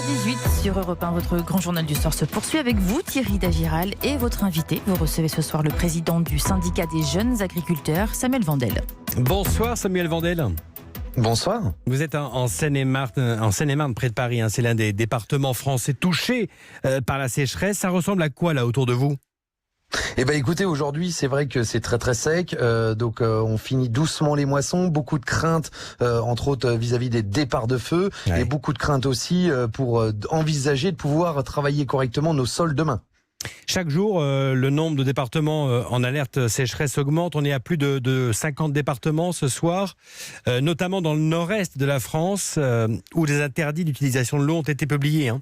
8h18 sur Europe 1, votre grand journal du soir se poursuit avec vous, Thierry Dagiral, et votre invité. Vous recevez ce soir le président du syndicat des jeunes agriculteurs, Samuel Vandel. Bonsoir Samuel Vandel. Bonsoir. Vous êtes en Seine-et-Marne, près de Paris. C'est l'un des départements français touchés par la sécheresse. Ça ressemble à quoi là autour de vous ? Eh ben écoutez, aujourd'hui c'est vrai que c'est très très sec, donc on finit doucement les moissons, beaucoup de craintes entre autres vis-à-vis des départs de feu, et beaucoup de craintes aussi pour envisager de pouvoir travailler correctement nos sols demain. Chaque jour, le nombre de départements en alerte sécheresse augmente. On est à plus de 50 départements ce soir, notamment dans le nord-est de la France, où des interdits d'utilisation de l'eau ont été publiés.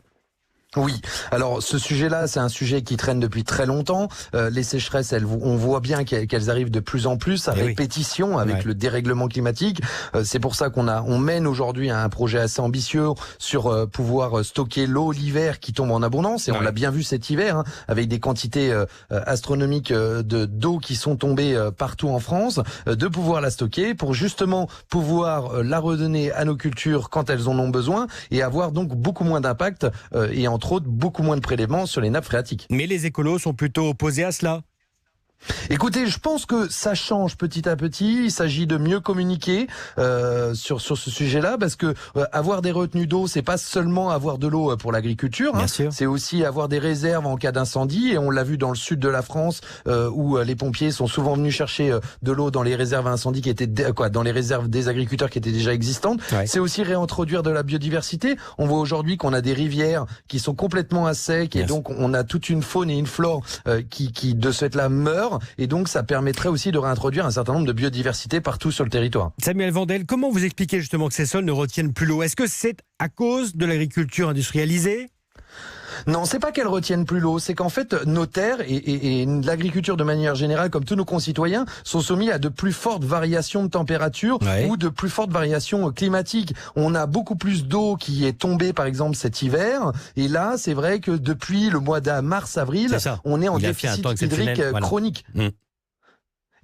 Oui, alors ce sujet-là, c'est un sujet qui traîne depuis très longtemps. Les sécheresses, on voit bien qu'elles arrivent de plus en plus à répétition avec le dérèglement climatique. C'est pour ça on mène aujourd'hui un projet assez ambitieux sur pouvoir stocker l'eau l'hiver qui tombe en abondance. Et on l'a bien vu cet hiver, avec des quantités astronomiques d'eau qui sont tombées partout en France, de pouvoir la stocker pour justement pouvoir la redonner à nos cultures quand elles en ont besoin et avoir donc beaucoup moins d'impact et entre autres beaucoup moins de prélèvements sur les nappes phréatiques. Mais les écolos sont plutôt opposés à cela. Écoutez, je pense que ça change petit à petit. Il s'agit de mieux communiquer sur ce sujet-là, parce que avoir des retenues d'eau, c'est pas seulement avoir de l'eau pour l'agriculture. C'est aussi avoir des réserves en cas d'incendie. Et on l'a vu dans le sud de la France, où les pompiers sont souvent venus chercher de l'eau dans les réserves à incendie qui étaient dans les réserves des agriculteurs qui étaient déjà existantes. C'est aussi réintroduire de la biodiversité. On voit aujourd'hui qu'on a des rivières qui sont complètement à sec, et donc on a toute une faune et une flore qui de ce fait-là meurent. Et donc ça permettrait aussi de réintroduire un certain nombre de biodiversité partout sur le territoire. Samuel Vandel, comment vous expliquez justement que ces sols ne retiennent plus l'eau ? Est-ce que c'est à cause de l'agriculture industrialisée ? Non, c'est pas qu'elles retiennent plus l'eau, c'est qu'en fait nos terres et l'agriculture de manière générale, comme tous nos concitoyens, sont soumis à de plus fortes variations de température ou de plus fortes variations climatiques. On a beaucoup plus d'eau qui est tombée par exemple cet hiver, et là c'est vrai que depuis le mois de mars-avril, on est en déficit hydrique chronique.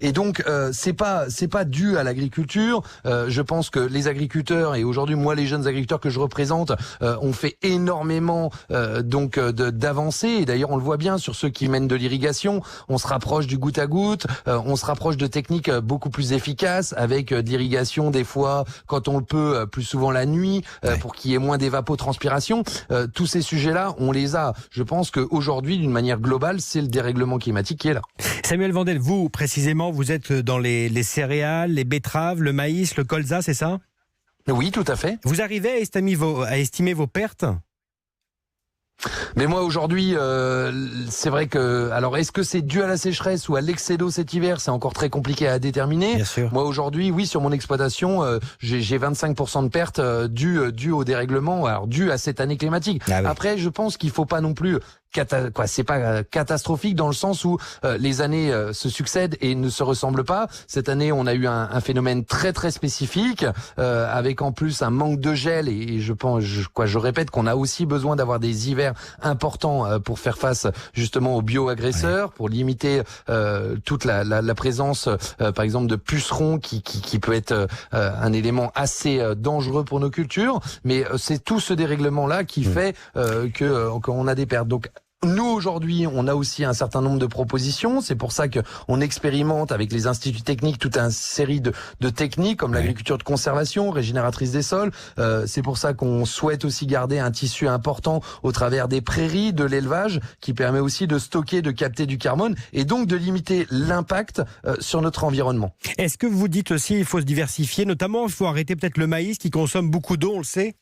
Et donc c'est pas dû à l'agriculture. Je pense que les agriculteurs, et aujourd'hui moi les jeunes agriculteurs que je représente, ont fait énormément d'avancées. Et d'ailleurs on le voit bien sur ceux qui mènent de l'irrigation. On se rapproche du goutte à goutte. On se rapproche de techniques beaucoup plus efficaces avec de l'irrigation des fois quand on le peut, plus souvent la nuit, pour qu'il y ait moins d'évapotranspiration. Tous ces sujets-là, on les a. Je pense qu'aujourd'hui, d'une manière globale, c'est le dérèglement climatique qui est là. Samuel Vandel, vous précisément, vous êtes dans les céréales, les betteraves, le maïs, le colza, c'est ça ? Oui, tout à fait. Vous arrivez à estimer vos pertes ? Mais moi aujourd'hui, c'est vrai que... Alors est-ce que c'est dû à la sécheresse ou à l'excès d'eau cet hiver ? C'est encore très compliqué à déterminer. Bien sûr. Moi aujourd'hui, oui, sur mon exploitation, j'ai 25% de pertes dues au dérèglement, alors dues à cette année climatique. Après, je pense qu'il faut pas non plus... c'est pas catastrophique dans le sens où les années se succèdent et ne se ressemblent pas. Cette année, on a eu un phénomène très très spécifique, avec en plus un manque de gel, et je répète qu'on a aussi besoin d'avoir des hivers importants pour faire face justement aux bioagresseurs, pour limiter toute la présence par exemple de pucerons qui peut être un élément assez dangereux pour nos cultures. Mais c'est tout ce dérèglement là qui fait qu'on a des pertes. Donc nous, aujourd'hui, on a aussi un certain nombre de propositions. C'est pour ça qu'on expérimente avec les instituts techniques toute une série de techniques comme l'agriculture de conservation, régénératrice des sols. C'est pour ça qu'on souhaite aussi garder un tissu important au travers des prairies, de l'élevage, qui permet aussi de stocker, de capter du carbone et donc de limiter l'impact sur notre environnement. Est-ce que vous dites aussi qu'il faut se diversifier, notamment il faut arrêter peut-être le maïs qui consomme beaucoup d'eau, on le sait ?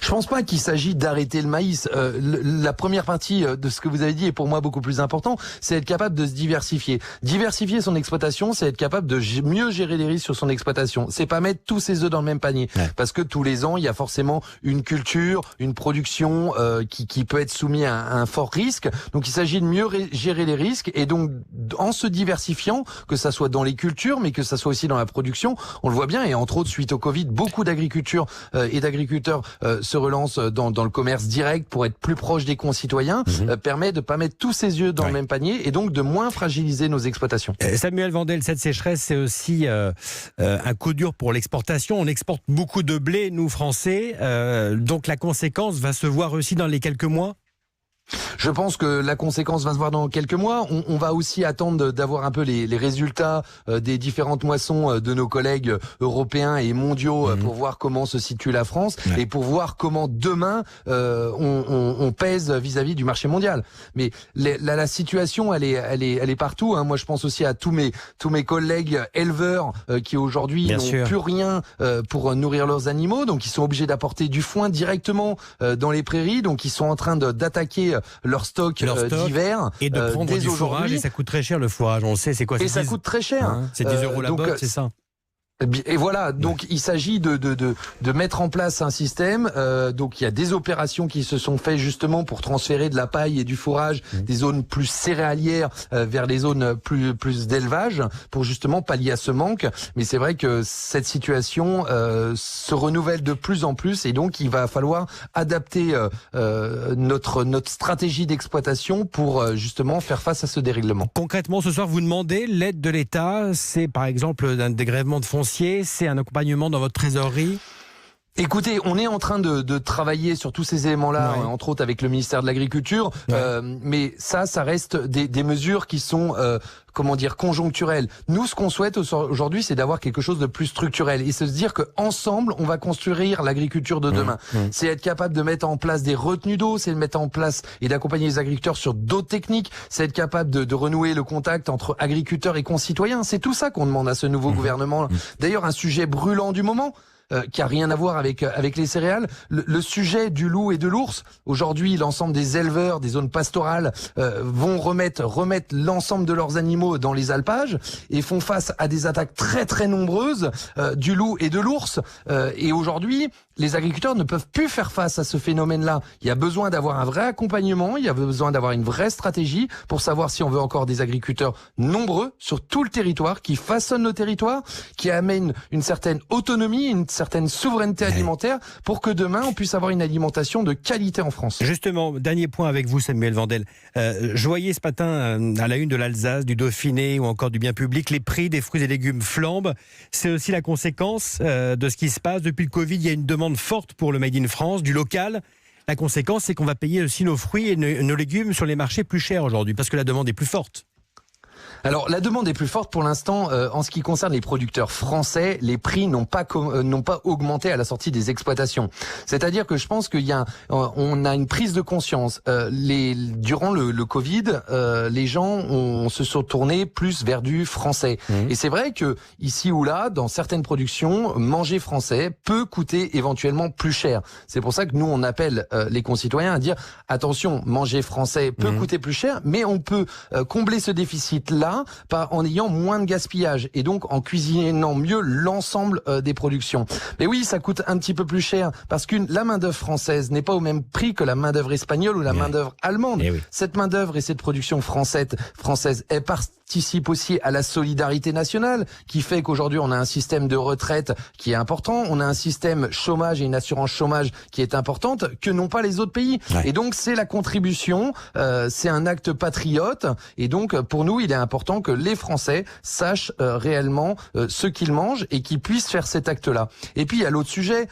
Je pense pas qu'il s'agit d'arrêter le maïs. La première partie de ce que vous avez dit est pour moi beaucoup plus important, c'est être capable de se diversifier. Diversifier son exploitation, c'est être capable de mieux gérer les risques sur son exploitation. C'est pas mettre tous ses œufs dans le même panier, parce que tous les ans, il y a forcément une culture, une production qui peut être soumise à un fort risque. Donc il s'agit de mieux gérer les risques, et donc en se diversifiant, que ça soit dans les cultures, mais que ça soit aussi dans la production. On le voit bien, et entre autres suite au Covid, beaucoup d'agriculture et d'agriculteurs se relance dans le commerce direct pour être plus proche des concitoyens, permet de pas mettre tous ses œufs dans le même panier et donc de moins fragiliser nos exploitations. Samuel Vandel, cette sécheresse, c'est aussi un coup dur pour l'exportation. On exporte beaucoup de blé, nous Français, donc la conséquence va se voir aussi dans les quelques mois. Je pense que la conséquence va se voir dans quelques mois. On va aussi attendre d'avoir un peu les résultats des différentes moissons de nos collègues européens et mondiaux pour voir comment se situe la France et pour voir comment demain on pèse vis-à-vis du marché mondial. Mais la situation, elle est partout. Moi, je pense aussi à tous mes collègues éleveurs qui aujourd'hui n'ont plus rien pour nourrir leurs animaux, donc ils sont obligés d'apporter du foin directement dans les prairies, donc ils sont en train d'attaquer leur stock d'hiver. Et de prendre du fourrage, et ça coûte très cher le fourrage, on le sait, c'est quoi? Et ça coûte très cher. C'est 10 € la botte, c'est ça? Et voilà, donc il s'agit de mettre en place un système. Donc il y a des opérations qui se sont faites justement pour transférer de la paille et du fourrage des zones plus céréalières vers les zones plus d'élevage pour justement pallier à ce manque. Mais c'est vrai que cette situation se renouvelle de plus en plus et donc il va falloir adapter notre stratégie d'exploitation pour justement faire face à ce dérèglement. Concrètement, ce soir, vous demandez l'aide de l'État. C'est par exemple un dégrèvement de foncier. C'est un accompagnement dans votre trésorerie? Écoutez, on est en train de travailler sur tous ces éléments-là, entre autres avec le ministère de l'Agriculture, mais ça reste des mesures qui sont conjoncturelles. Nous, ce qu'on souhaite aujourd'hui, c'est d'avoir quelque chose de plus structurel et se dire qu'ensemble, on va construire l'agriculture de demain. C'est être capable de mettre en place des retenues d'eau, c'est de mettre en place et d'accompagner les agriculteurs sur d'autres techniques, c'est être capable de renouer le contact entre agriculteurs et concitoyens. C'est tout ça qu'on demande à ce nouveau gouvernement. D'ailleurs, un sujet brûlant du moment, qui a rien à voir avec les céréales. Le sujet du loup et de l'ours. Aujourd'hui, l'ensemble des éleveurs des zones pastorales vont remettre l'ensemble de leurs animaux dans les alpages et font face à des attaques très très nombreuses du loup et de l'ours. Et aujourd'hui, les agriculteurs ne peuvent plus faire face à ce phénomène-là. Il y a besoin d'avoir un vrai accompagnement, il y a besoin d'avoir une vraie stratégie pour savoir si on veut encore des agriculteurs nombreux sur tout le territoire, qui façonnent nos territoires, qui amènent une certaine autonomie, une certaine souveraineté alimentaire pour que demain on puisse avoir une alimentation de qualité en France. Justement, dernier point avec vous, Samuel Vandel. Je voyais ce matin à la une de l'Alsace, du Dauphiné ou encore du Bien Public, les prix des fruits et légumes flambent. C'est aussi la conséquence de ce qui se passe. Depuis le Covid, il y a une demande forte pour le Made in France, du local. La conséquence, c'est qu'on va payer aussi nos fruits et nos légumes sur les marchés plus chers aujourd'hui, parce que la demande est plus forte. Alors la demande est plus forte pour l'instant en ce qui concerne les producteurs français. Les prix n'ont pas augmenté à la sortie des exploitations. C'est-à-dire que je pense on a une prise de conscience. Durant le Covid, les gens se sont tournés plus vers du français. Et c'est vrai que ici ou là, dans certaines productions, manger français peut coûter éventuellement plus cher. C'est pour ça que nous on appelle les concitoyens à dire attention, manger français peut coûter plus cher, mais on peut combler ce déficit-là en ayant moins de gaspillage et donc en cuisinant mieux l'ensemble des productions. Mais oui, ça coûte un petit peu plus cher parce que la main-d'œuvre française n'est pas au même prix que la main-d'œuvre espagnole ou la main-d'œuvre allemande. Cette main-d'œuvre et cette production française, elle participe aussi à la solidarité nationale qui fait qu'aujourd'hui on a un système de retraite qui est important, on a un système chômage et une assurance chômage qui est importante que n'ont pas les autres pays. Et donc c'est la contribution, c'est un acte patriote et donc pour nous il est important que les Français sachent réellement ce qu'ils mangent et qu'ils puissent faire cet acte-là. Et puis il y a l'autre sujet,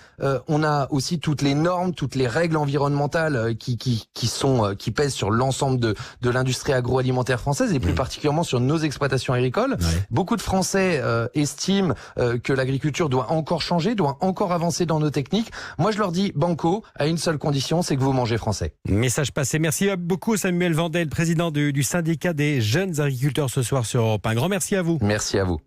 on a aussi toutes les normes, toutes les règles environnementales qui pèsent sur l'ensemble de l'industrie agroalimentaire française et plus particulièrement sur nos exploitations agricoles. Beaucoup de Français estiment que l'agriculture doit encore changer, doit encore avancer dans nos techniques. Moi je leur dis banco à une seule condition, c'est que vous mangez français. Message passé. Merci beaucoup Samuel Vandel, président du syndicat des jeunes agriculteurs ce soir sur Europe 1. Un grand merci à vous. Merci à vous.